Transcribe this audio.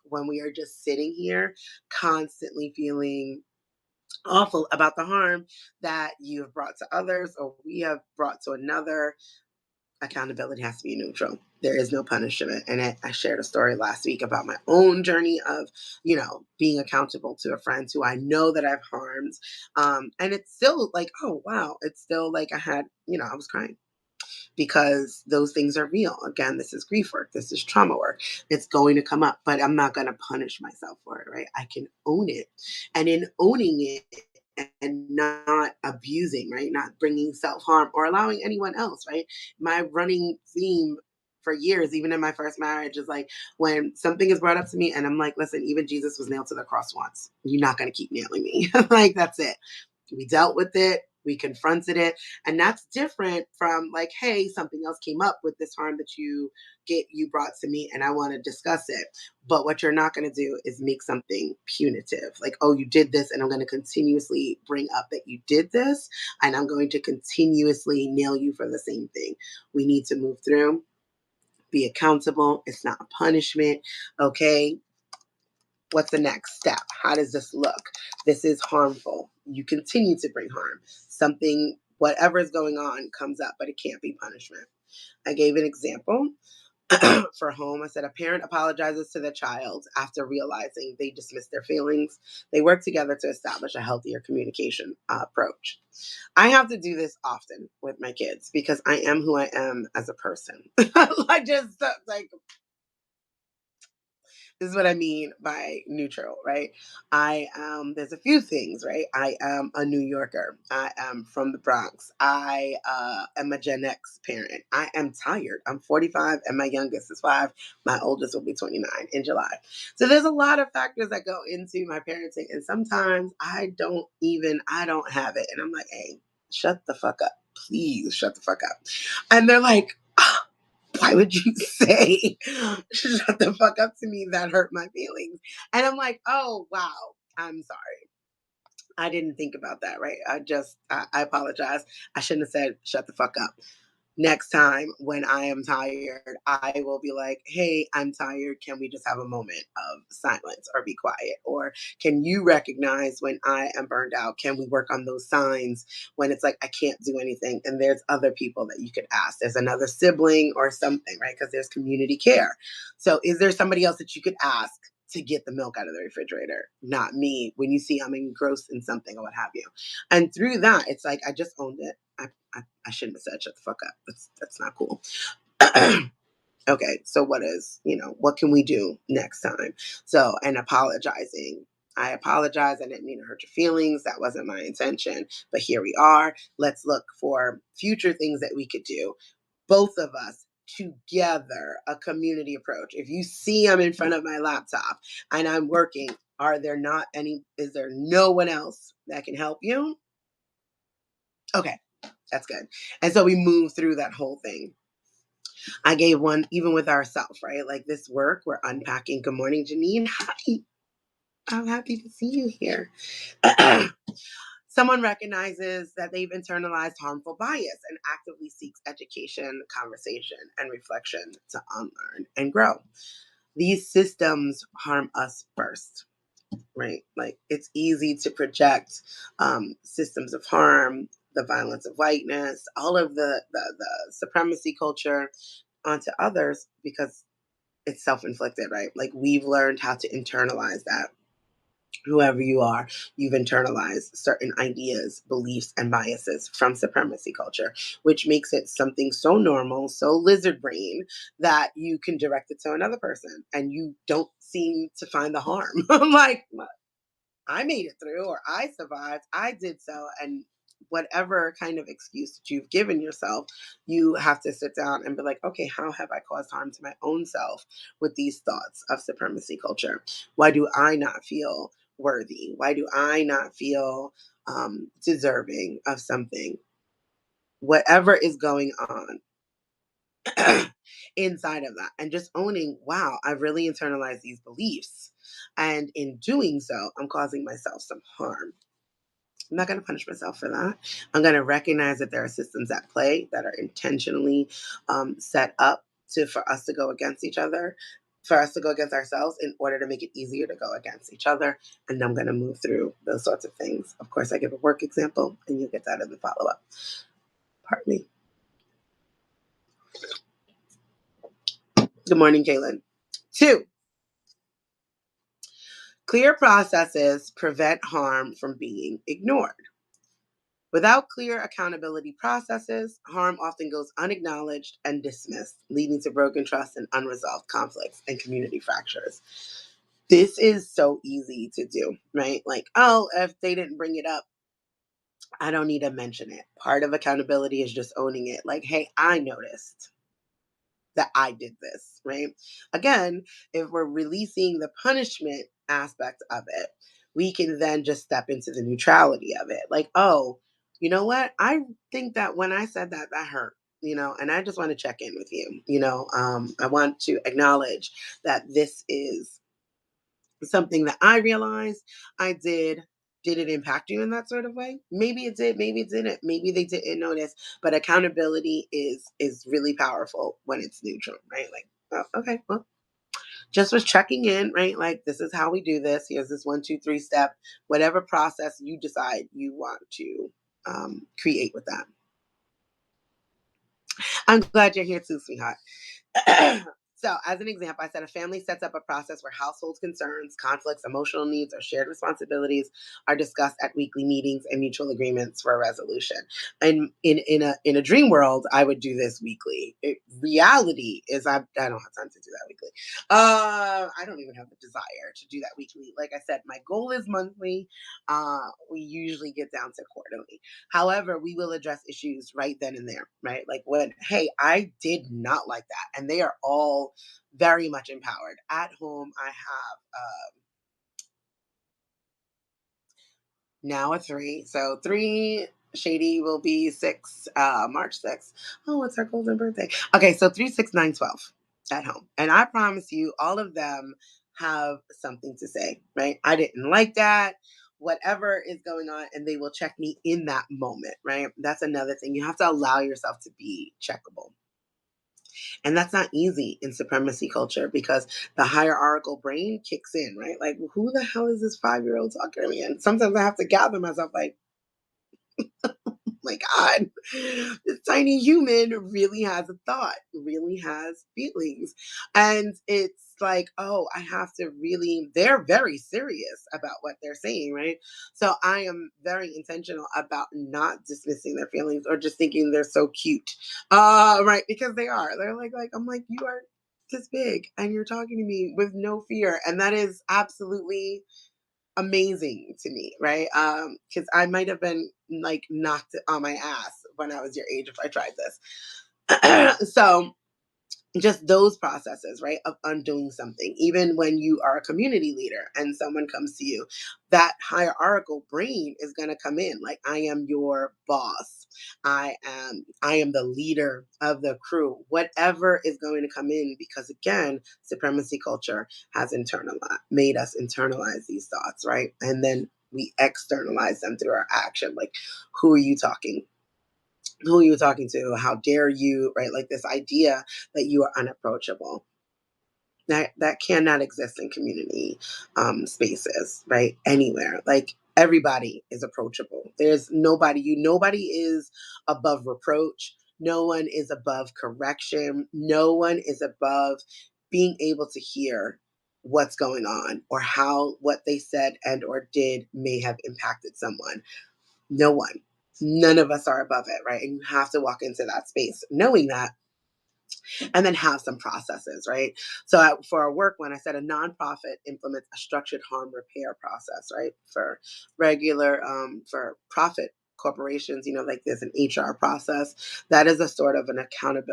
when we are just sitting here constantly feeling awful about the harm that you have brought to others or we have brought to another. Accountability has to be neutral. There is no punishment. And I shared a story last week about my own journey of, being accountable to a friend who I know that I've harmed. And it's still like, oh, wow. It's still like I was crying because those things are real. Again, this is grief work. This is trauma work. It's going to come up, but I'm not going to punish myself for it, right? I can own it. And in owning it, and not abusing, right? Not bringing self harm or allowing anyone else, right? My running theme for years, even in my first marriage, is like when something is brought up to me and I'm like, listen, even Jesus was nailed to the cross once. You're not going to keep nailing me. Like, that's it. We dealt with it. We confronted it. And that's different from like, hey, something else came up with this harm that you brought to me and I want to discuss it. But what you're not going to do is make something punitive. Like, oh, you did this and I'm going to continuously bring up that you did this and I'm going to continuously nail you for the same thing. We need to move through, be accountable. It's not a punishment. Okay. What's the next step? How does this look? This is harmful. You continue to bring harm. Something, whatever is going on, comes up, but it can't be punishment. I gave an example for home. I said a parent apologizes to the child after realizing they dismissed their feelings. They work together to establish a healthier communication approach. I have to do this often with my kids because I am who I am as a person. I just like this is what I mean by neutral, right? There's a few things, right? I am a New Yorker. I am from the Bronx. I am a Gen X parent. I am tired. I'm 45 and my youngest is 5. My oldest will be 29 in July. So there's a lot of factors that go into my parenting. And sometimes I don't have it. And I'm like, hey, shut the fuck up. Please shut the fuck up. And they're like, why would you say shut the fuck up to me? That hurt my feelings. And I'm like, oh wow, I'm sorry. I didn't think about that, right? I apologize. I shouldn't have said shut the fuck up. Next time when I am tired, I will be like, hey, I'm tired. Can we just have a moment of silence or be quiet? Or can you recognize when I am burned out? Can we work on those signs when it's like I can't do anything? And there's other people that you could ask. There's another sibling or something, right? Because there's community care. So is there somebody else that you could ask to get the milk out of the refrigerator? Not me when you see I'm engrossed in something or what have you. And through that, it's like I just owned it. I shouldn't have said shut the fuck up. That's not cool. Okay, so what can we do next time? So, and apologizing. I apologize. I didn't mean to hurt your feelings. That wasn't my intention. But here we are. Let's look for future things that we could do. Both of us together, a community approach. If you see I'm in front of my laptop and I'm working, is there no one else that can help you? Okay, that's good. And so we move through that whole thing. I gave one even with ourselves, right? Like this work, we're unpacking. Good morning, Janine. Hi. I'm happy to see you here. Someone recognizes that they've internalized harmful bias and actively seeks education, conversation, and reflection to unlearn and grow. These systems harm us first, right? Like it's easy to project systems of harm, the violence of whiteness, all of the supremacy culture onto others because it's self-inflicted, right? Like we've learned how to internalize that. Whoever you are, you've internalized certain ideas, beliefs, and biases from supremacy culture, which makes it something so normal, so lizard brain that you can direct it to another person and you don't seem to find the harm. I'm like, I made it through or I survived. I did so. And whatever kind of excuse that you've given yourself, you have to sit down and be like, okay, how have I caused harm to my own self with these thoughts of supremacy culture? Why do I not feel worthy? Why do I not feel deserving of something? Whatever is going on inside of that, and just owning, wow, I really internalized these beliefs. And in doing so, I'm causing myself some harm. I'm not going to punish myself for that. I'm going to recognize that there are systems at play that are intentionally set up for us to go against each other. for us to go against ourselves in order to make it easier to go against each other. And I'm going to move through those sorts of things. Of course, I give a work example, and you get that in the follow up. Pardon me. Good morning, Kaylin. Two, clear processes prevent harm from being ignored. Without clear accountability processes, harm often goes unacknowledged and dismissed, leading to broken trust and unresolved conflicts and community fractures. This is so easy to do, right? Like, oh, if they didn't bring it up, I don't need to mention it. Part of accountability is just owning it. Like, hey, I noticed that I did this, right? Again, if we're releasing the punishment aspect of it, we can then just step into the neutrality of it. Like, oh, you know what? I think that when I said that, that hurt. And I just want to check in with you. I want to acknowledge that this is something that I realized I did. Did it impact you in that sort of way? Maybe it did, maybe it didn't. Maybe they didn't notice. But accountability is really powerful when it's neutral, right? Like, oh, okay, well, just was checking in, right? Like, this is how we do this. Here's this 1, 2, 3 step, whatever process you decide you want to create with that. I'm glad you're here too, sweetheart. So, as an example, I said a family sets up a process where household concerns, conflicts, emotional needs, or shared responsibilities are discussed at weekly meetings and mutual agreements for a resolution. And in a dream world, I would do this weekly. Reality is I don't have time to do that weekly. I don't even have the desire to do that weekly. Like I said, my goal is monthly. We usually get down to quarterly. However, we will address issues right then and there, right? Like when, hey, I did not like that. And they are all very much empowered. At home, I have now a three. So three, Shady will be six, March 6th. Oh, it's her golden birthday. Okay, so 3, 6, 9, 12 at home. And I promise you, all of them have something to say, right? I didn't like that. Whatever is going on, and they will check me in that moment, right? That's another thing. You have to allow yourself to be checkable. And that's not easy in supremacy culture because the hierarchical brain kicks in, right? Like, who the hell is this 5-year-old talking to me? And sometimes I have to gather myself, like, my God, this tiny human really has a thought, really has feelings. And it's like, oh, I have to really, they're very serious about what they're saying, right? So I am very intentional about not dismissing their feelings or just thinking they're so cute. Right, because they are. They're like, I'm like, you are this big and you're talking to me with no fear. And that is absolutely amazing to me, right? Because I might have been like knocked on my ass when I was your age if I tried this. So just those processes, right, of undoing something, even when you are a community leader and someone comes to you, that hierarchical brain is going to come in. Like, I am your boss. I am the leader of the crew. Whatever is going to come in, because again, supremacy culture has made us internalize these thoughts, right? And then we externalize them through our action. Like, who are you talking who are you talking to? How dare you, right? Like this idea that you are unapproachable. That cannot exist in community spaces, right? Anywhere. Like everybody is approachable. There's nobody is above reproach. No one is above correction. No one is above being able to hear what's going on or how what they said and or did may have impacted someone. No one. None of us are above it, right? And you have to walk into that space knowing that and then have some processes, right? So for our work, when I said a nonprofit implements a structured harm repair process, right? For for profit corporations, like there's an HR process. That is a sort of an accountability